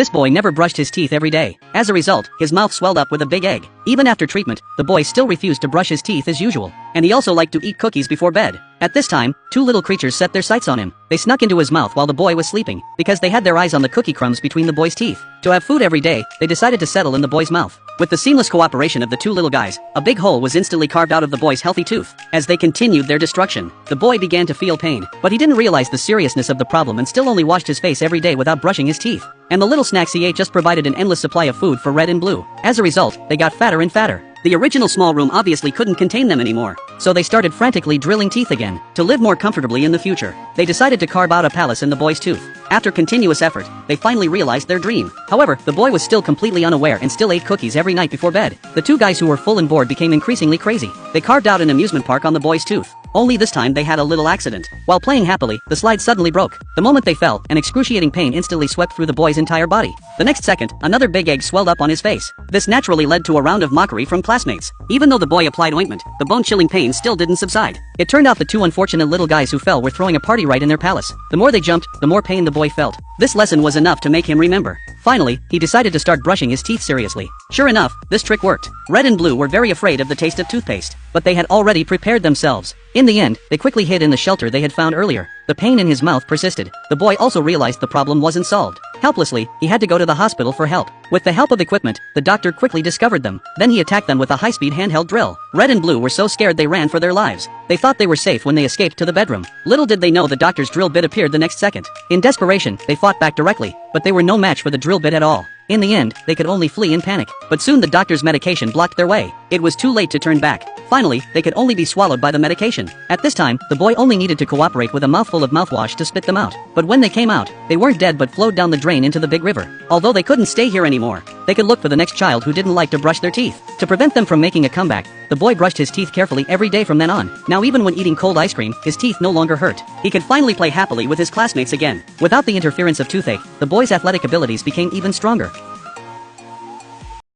This boy never brushed his teeth every day. As a result, his mouth swelled up with a big egg. Even after treatment, the boy still refused to brush his teeth as usual. And he also liked to eat cookies before bed. At this time, two little creatures set their sights on him. They snuck into his mouth while the boy was sleeping, because they had their eyes on the cookie crumbs between the boy's teeth. To have food every day, they decided to settle in the boy's mouth. With the seamless cooperation of the two little guys, a big hole was instantly carved out of the boy's healthy tooth. As they continued their destruction, the boy began to feel pain, but he didn't realize the seriousness of the problem and still only washed his face every day without brushing his teeth. And the little snacks he ate just provided an endless supply of food for Red and Blue. As a result, they got fatter and fatter. The original small room obviously couldn't contain them anymore, so they started frantically drilling teeth again. To live more comfortably in the future, they decided to carve out a palace in the boy's tooth. After continuous effort, they finally realized their dream. However, the boy was still completely unaware and still ate cookies every night before bed. The two guys who were full and bored became increasingly crazy. They carved out an amusement park on the boy's tooth. Only this time they had a little accident. While playing happily, the slide suddenly broke. The moment they fell, an excruciating pain instantly swept through the boy's entire body. The next second, another big egg swelled up on his face. This naturally led to a round of mockery from classmates. Even though the boy applied ointment, the bone-chilling pain still didn't subside. It turned out the two unfortunate little guys who fell were throwing a party right in their palace. The more they jumped, the more pain the boy felt. This lesson was enough to make him remember. Finally, he decided to start brushing his teeth seriously. Sure enough, this trick worked. Red and Blue were very afraid of the taste of toothpaste, but they had already prepared themselves. In the end, they quickly hid in the shelter they had found earlier. The pain in his mouth persisted. The boy also realized the problem wasn't solved. Helplessly, he had to go to the hospital for help. With the help of equipment, the doctor quickly discovered them. Then he attacked them with a high-speed handheld drill. Red and Blue were so scared they ran for their lives. They thought they were safe when they escaped to the bedroom. Little did they know the doctor's drill bit appeared the next second. In desperation, they fought back directly, but they were no match for the drill bit at all. In the end, they could only flee in panic. But soon the doctor's medication blocked their way. It was too late to turn back. Finally, they could only be swallowed by the medication. At this time, the boy only needed to cooperate with a mouthful of mouthwash to spit them out. But when they came out, they weren't dead but flowed down the drain into the big river. Although they couldn't stay here anymore, they could look for the next child who didn't like to brush their teeth. To prevent them from making a comeback, the boy brushed his teeth carefully every day from then on. Now even when eating cold ice cream, his teeth no longer hurt. He could finally play happily with his classmates again. Without the interference of toothache, the boy's athletic abilities became even stronger.